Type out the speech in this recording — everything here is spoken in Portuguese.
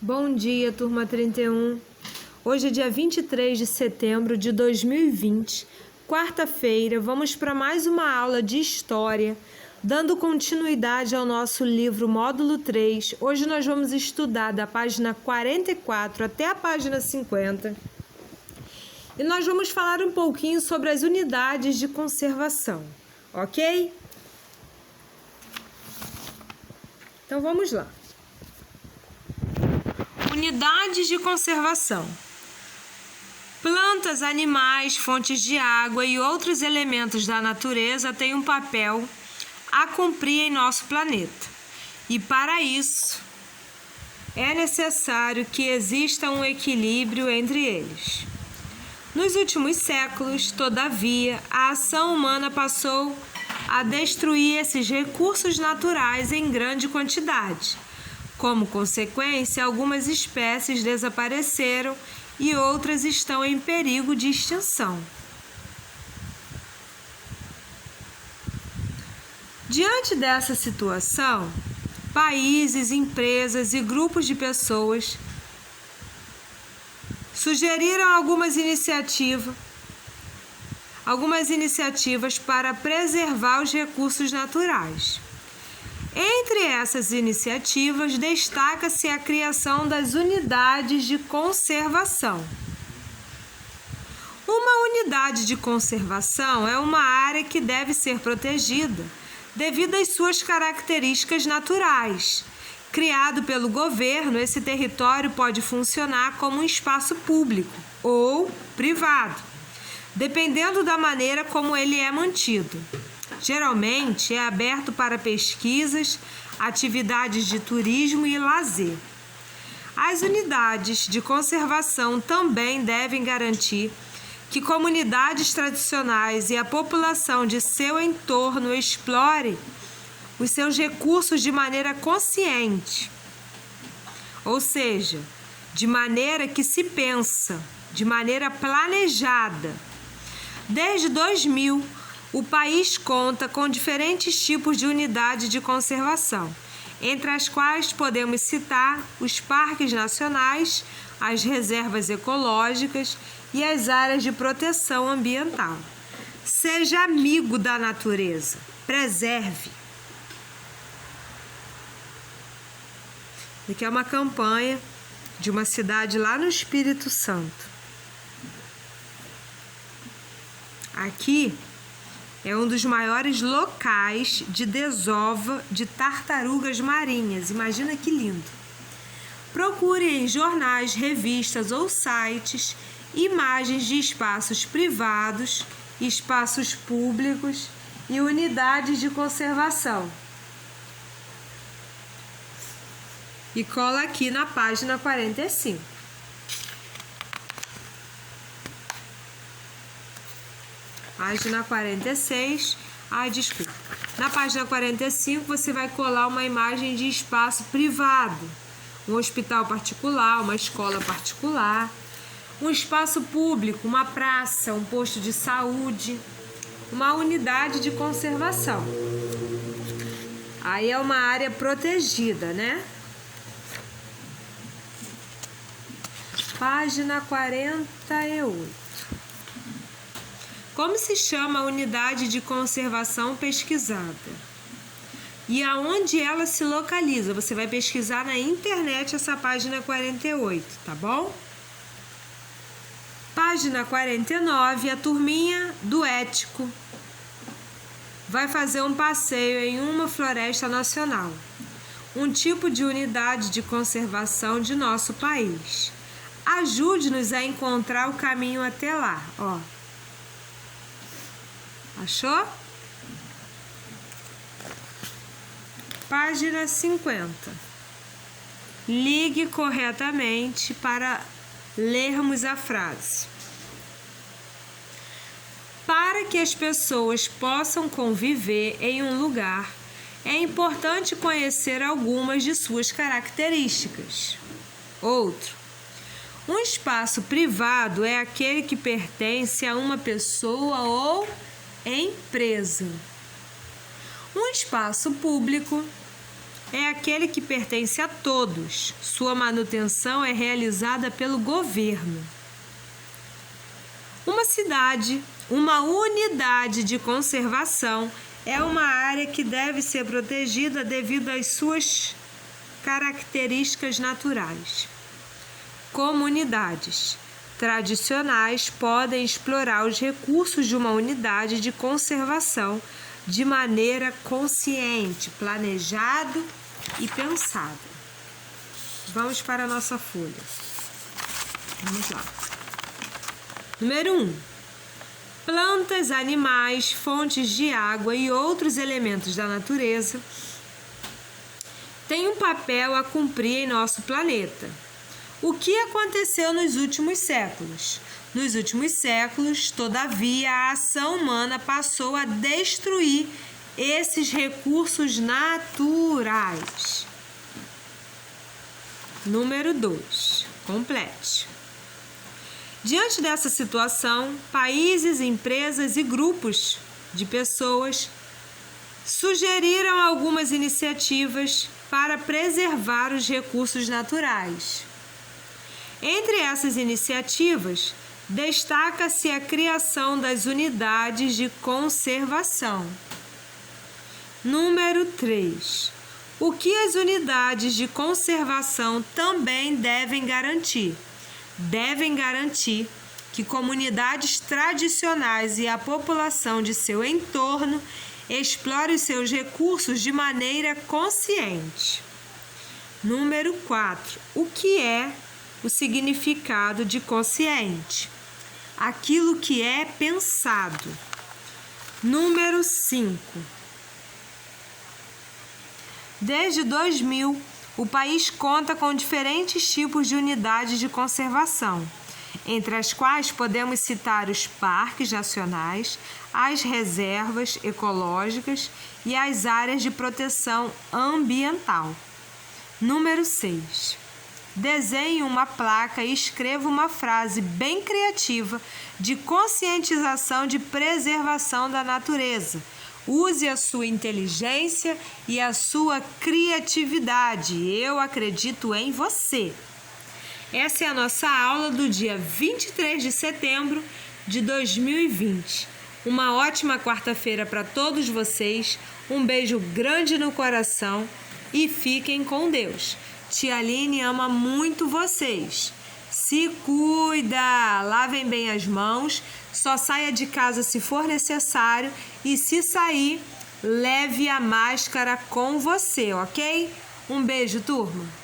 Bom dia, turma 31. Hoje é dia 23 de setembro de 2020, quarta-feira. Vamos para mais uma aula de História, dando continuidade ao nosso livro Módulo 3. Hoje nós vamos estudar da página 44 até a página 50. E nós vamos falar um pouquinho sobre as unidades de conservação, ok? Então vamos lá. Unidades de conservação. Plantas, animais, fontes de água e outros elementos da natureza têm um papel a cumprir em nosso planeta. E para isso, é necessário que exista um equilíbrio entre eles. Nos últimos séculos, todavia, a ação humana passou a destruir esses recursos naturais em grande quantidade. Como consequência, algumas espécies desapareceram e outras estão em perigo de extinção. Diante dessa situação, países, empresas e grupos de pessoas sugeriram algumas iniciativas para preservar os recursos naturais. Entre essas iniciativas, destaca-se a criação das unidades de conservação. Uma unidade de conservação é uma área que deve ser protegida devido às suas características naturais. Criado pelo governo, esse território pode funcionar como um espaço público ou privado, dependendo da maneira como ele é mantido. Geralmente é aberto para pesquisas, atividades de turismo e lazer. As unidades de conservação também devem garantir que comunidades tradicionais e a população de seu entorno explorem os seus recursos de maneira consciente, ou seja, de maneira que se pensa, de maneira planejada. Desde 2000, o país conta com diferentes tipos de unidade de conservação, entre as quais podemos citar os parques nacionais, as reservas ecológicas e as áreas de proteção ambiental. Seja amigo da natureza, preserve. Aqui é uma campanha de uma cidade lá no Espírito Santo. Aqui é um dos maiores locais de desova de tartarugas marinhas. Imagina que lindo. Procure em jornais, revistas ou sites imagens de espaços privados, espaços públicos e unidades de conservação. E cola aqui na página 45. Página 46, desculpa. Na página 45 você vai colar uma imagem de espaço privado, um hospital particular, uma escola particular, um espaço público, uma praça, um posto de saúde, uma unidade de conservação. Aí é uma área protegida, né? Página 48. Como se chama a unidade de conservação pesquisada? E aonde ela se localiza? Você vai pesquisar na internet essa página 48, tá bom? Página 49, a turminha do ético vai fazer um passeio em uma floresta nacional, um tipo de unidade de conservação de nosso país. Ajude-nos a encontrar o caminho até lá, ó. Achou? Página 50. Ligue corretamente para lermos a frase. Para que as pessoas possam conviver em um lugar, é importante conhecer algumas de suas características. Outro. Um espaço privado é aquele que pertence a uma pessoa ou empresa. Um espaço público é aquele que pertence a todos. Sua manutenção é realizada pelo governo. Uma cidade, uma unidade de conservação, é uma área que deve ser protegida devido às suas características naturais. Comunidades tradicionais podem explorar os recursos de uma unidade de conservação de maneira consciente, planejado e pensado. Vamos para a nossa folha. Vamos lá. Número 1. Plantas, animais, fontes de água e outros elementos da natureza têm um papel a cumprir em nosso planeta. O que aconteceu nos últimos séculos? Nos últimos séculos, todavia, a ação humana passou a destruir esses recursos naturais. Número 2. Complete. Diante dessa situação, países, empresas e grupos de pessoas sugeriram algumas iniciativas para preservar os recursos naturais. Entre essas iniciativas, destaca-se a criação das unidades de conservação. Número 3. O que as unidades de conservação também devem garantir? Devem garantir que comunidades tradicionais e a população de seu entorno explorem os seus recursos de maneira consciente. Número 4. O que é o significado de consciente? Aquilo que é pensado. Número 5. Desde 2000, o país conta com diferentes tipos de unidades de conservação, entre as quais podemos citar os parques nacionais, as reservas ecológicas e as áreas de proteção ambiental. Número 6. Desenhe uma placa e escreva uma frase bem criativa de conscientização de preservação da natureza. Use a sua inteligência e a sua criatividade. Eu acredito em você. Essa é a nossa aula do dia 23 de setembro de 2020. Uma ótima quarta-feira para todos vocês. Um beijo grande no coração e fiquem com Deus. Tia Aline ama muito vocês. Se cuida, lavem bem as mãos, só saia de casa se for necessário e se sair, leve a máscara com você, ok? Um beijo, turma!